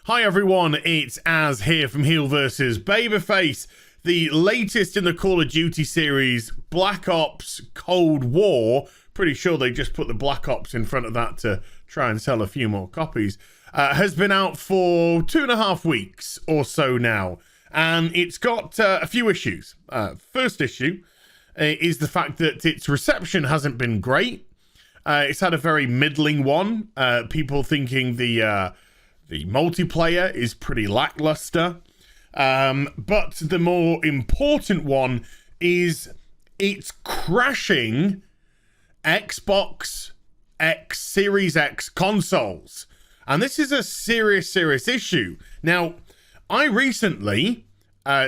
Hi everyone, it's Az here from HeelvsBabyface, the latest in the Call of Duty series, Black Ops Cold War. Pretty sure they just put the Black Ops in front of that to try and sell a few more copies. Has been out for 2.5 weeks or so now, and it's got a few issues. First issue is the fact that its reception hasn't been great. It's had a very middling one. People thinking the multiplayer is pretty lackluster. But the more important one is it's crashing Xbox X, Series X consoles. And this is a serious issue. Now, I recently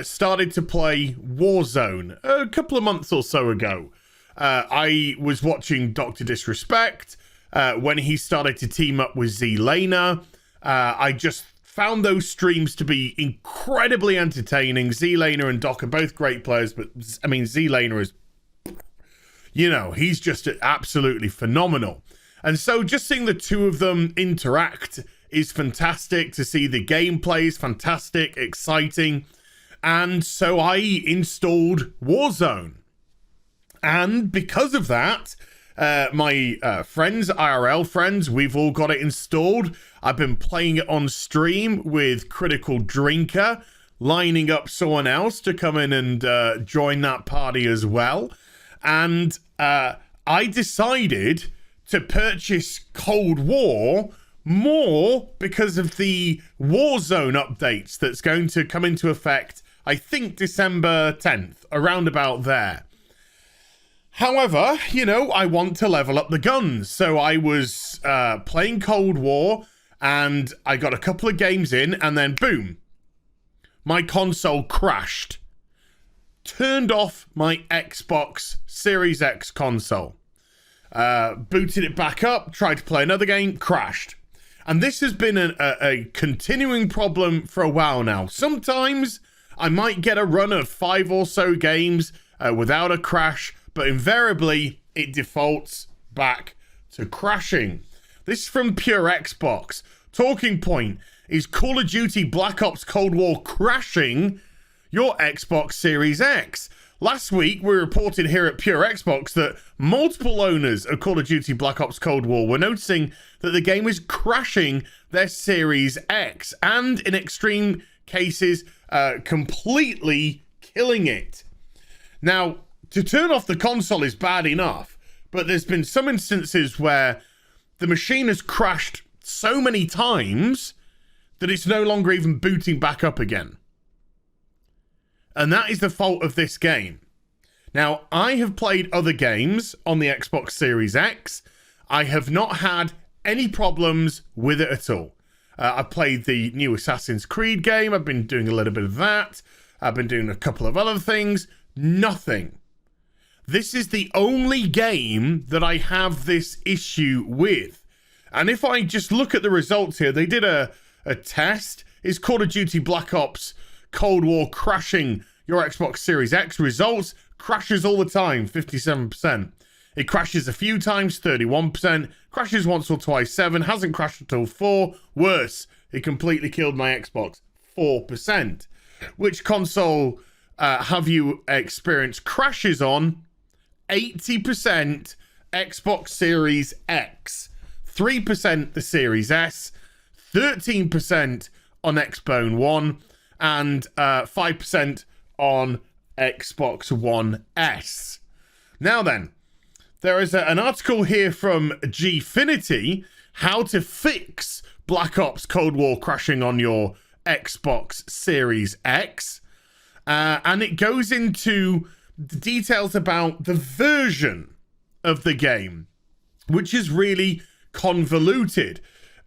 started to play Warzone a couple of months or so ago. I was watching Dr. Disrespect when he started to team up with Z-Laner. I just found those streams to be incredibly entertaining. Z-Laner and Doc are both great players, but I mean, Z-Laner is, you know, he's just absolutely phenomenal. And so just seeing the two of them interact is fantastic. To see the gameplay is fantastic, exciting. And so I installed Warzone. And because of that, my friends, IRL friends, we've all got it installed. I've been playing it on stream with Critical Drinker, lining up someone else to come in and join that party as well. And I decided to purchase Cold War more because of the Warzone updates that's going to come into effect, I think December 10th, around about there. However, you know, I want to level up the guns. So I was playing Cold War and I got a couple of games in and then boom, my console crashed. Turned off my Xbox Series X console. Booted it back up, tried to play another game, crashed. And this has been a continuing problem for a while now. Sometimes I might get a run of 5 or so games without a crash, but invariably it defaults back to crashing. This is from Pure Xbox. Talking point is Call of Duty Black Ops Cold War crashing your Xbox Series X. Last week, we reported here at Pure Xbox that multiple owners of Call of Duty Black Ops Cold War were noticing that the game is crashing their Series X and, in extreme cases, completely killing it. Now, to turn off the console is bad enough, but there's been some instances where the machine has crashed so many times that it's no longer even booting back up again. And that is the fault of this game. Now, I have played other games on the Xbox Series X. I have not had any problems with it at all. I've played the new Assassin's Creed game. I've been doing a little bit of that. I've been doing a couple of other things. Nothing. This is the only game that I have this issue with. And if I just look at the results here, they did a test. Is Call of Duty Black Ops Cold War crashing your Xbox Series X? Results, crashes all the time, 57%. It crashes a few times, 31%. Crashes once or twice, 7%. Hasn't crashed until 4%. Worse, it completely killed my Xbox, 4%. Which console have you experienced crashes on? 80% Xbox Series X, 3% the Series S, 13% on Xbox One, and 5% on Xbox One S. Now then, there is an article here from Gfinity, how to fix Black Ops Cold War crashing on your Xbox Series X. And it goes into the details about the version of the game, which is really convoluted.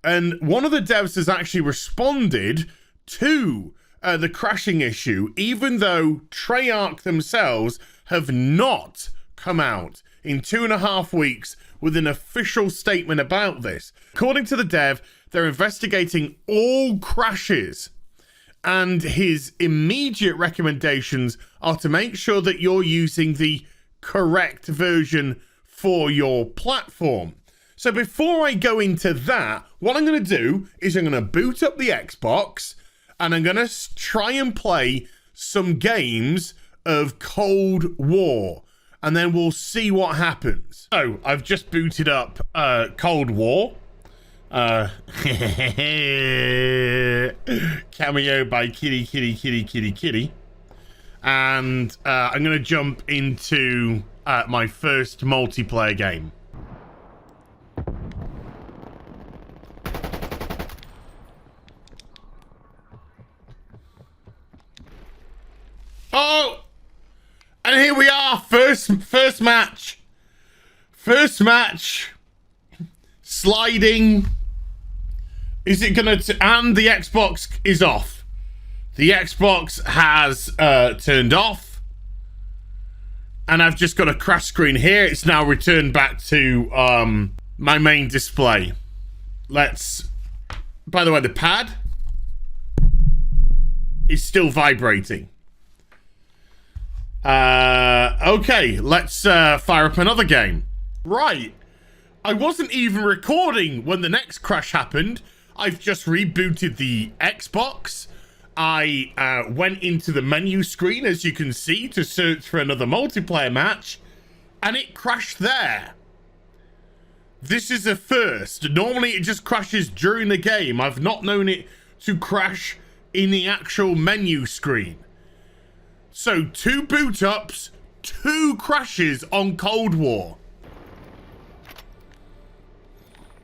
And one of the devs has actually responded to the crashing issue, even though Treyarch themselves have not come out in 2.5 weeks with an official statement about this. According to the dev, they're investigating all crashes, and his immediate recommendations are to make sure that you're using the correct version for your platform. So before I go into that, what I'm going to do is I'm going to boot up the Xbox and I'm going to try and play some games of Cold War. And then we'll see what happens. So I've just booted up Cold War. Cameo by Kitty. And I'm going to jump into my first multiplayer game. Oh! And here we are, first match. First match. Sliding. Is it gonna... and the Xbox is off. The Xbox has turned off. And I've just got a crash screen here. It's now returned back to my main display. Let's... by the way, the pad is still vibrating. Okay, let's fire up another game. Right. I wasn't even recording when the next crash happened. I've just rebooted the Xbox. I went into the menu screen, as you can see, to search for another multiplayer match, and it crashed there. This is a first. Normally it just crashes during the game. I've not known it to crash in the actual menu screen. So 2 boot ups, 2 crashes on Cold War.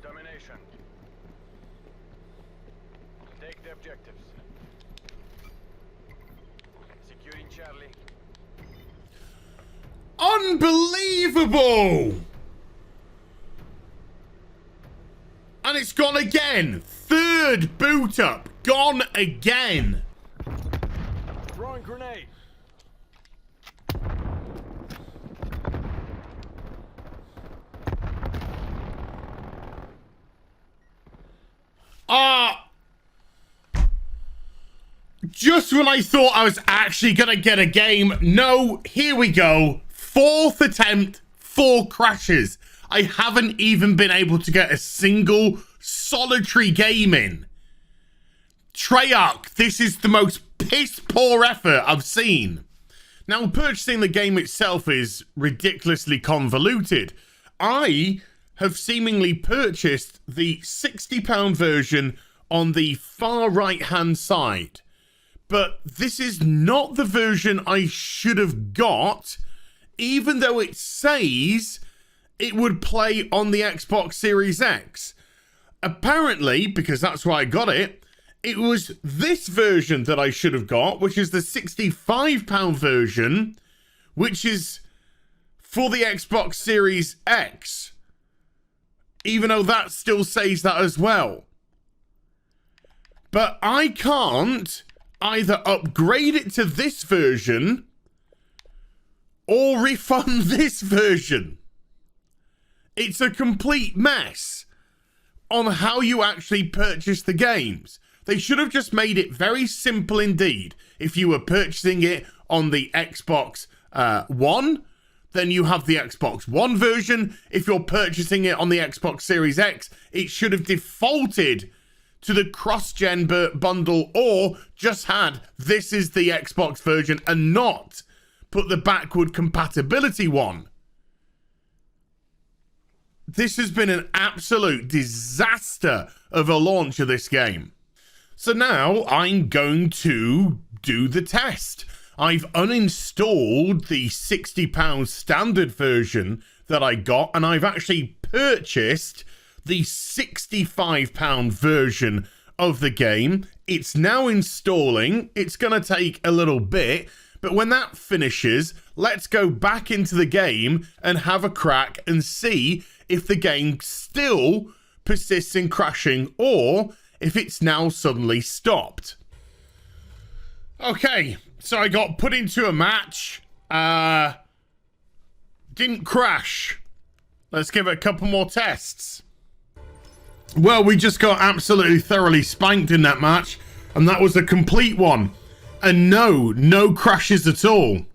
Domination. Take the objectives. Securing Charlie. Unbelievable! And it's gone again. 3rd boot up, gone again. Throwing grenade. Just when I thought I was actually gonna get a game, no, here we go. 4th attempt, 4 crashes. I haven't even been able to get a single solitary game in. Treyarch, this is the most piss poor effort I've seen. Now, purchasing the game itself is ridiculously convoluted. I have seemingly purchased the £60 version on the far right-hand side. But this is not the version I should have got, even though it says it would play on the Xbox Series X. Apparently, because that's why I got it, it was this version that I should have got, which is the £65 version, which is for the Xbox Series X. Even though that still says that as well. But I can't either upgrade it to this version or refund this version. It's a complete mess on how you actually purchase the games. They should have just made it very simple indeed. If you were purchasing it on the Xbox One, then you have the Xbox One version. If you're purchasing it on the Xbox Series X, it should have defaulted to the cross-gen bundle, or just had this is the Xbox version and not put the backward compatibility one. This has been an absolute disaster of a launch of this game. So now I'm going to do the test. I've uninstalled the £60 standard version that I got, and I've actually purchased the £65 version of the game. It's now installing. It's going to take a little bit, but when that finishes, let's go back into the game and have a crack and see if the game still persists in crashing or if it's now suddenly stopped. Okay, so I got put into a match. Didn't crash. Let's give it a couple more tests. Well, we just got absolutely thoroughly spanked in that match, and that was a complete one. And no crashes at all.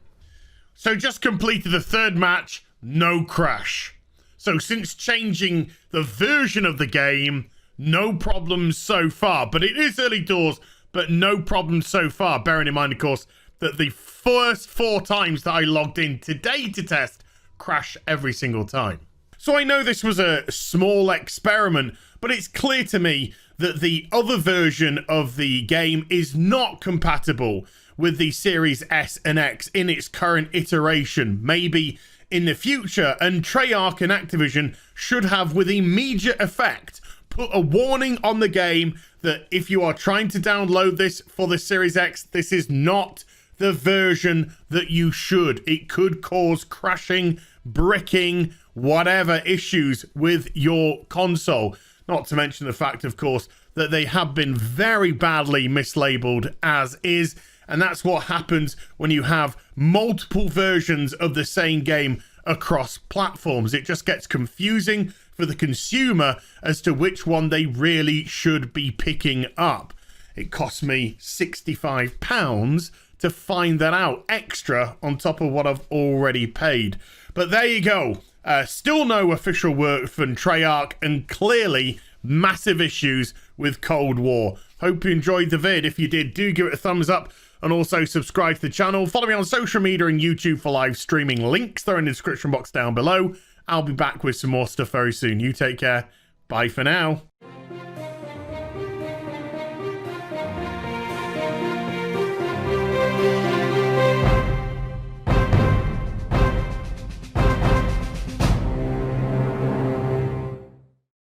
So just completed the 3rd match, no crash. So since changing the version of the game, no problems so far. But it is early doors, but no problems so far. Bearing in mind, of course, that the first 4 times that I logged in today to test crash every single time. So I know this was a small experiment, but it's clear to me that the other version of the game is not compatible with the Series S and X in its current iteration, maybe in the future, and Treyarch and Activision should have, with immediate effect, put a warning on the game that if you are trying to download this for the Series X, this is not the version that you should. It could cause crashing, bricking, whatever issues with your console. Not to mention the fact, of course, that they have been very badly mislabeled as is. And that's what happens when you have multiple versions of the same game across platforms. It just gets confusing for the consumer as to which one they really should be picking up. It cost me £65 to find that out, extra on top of what I've already paid. But there you go. Still no official word from Treyarch, and clearly massive issues with Cold War. Hope you enjoyed the vid. If you did, do give it a thumbs up, and also subscribe to the channel. Follow me on social media and YouTube for live streaming. Links are in the description box down below. I'll be back with some more stuff very soon. You take care. Bye for now.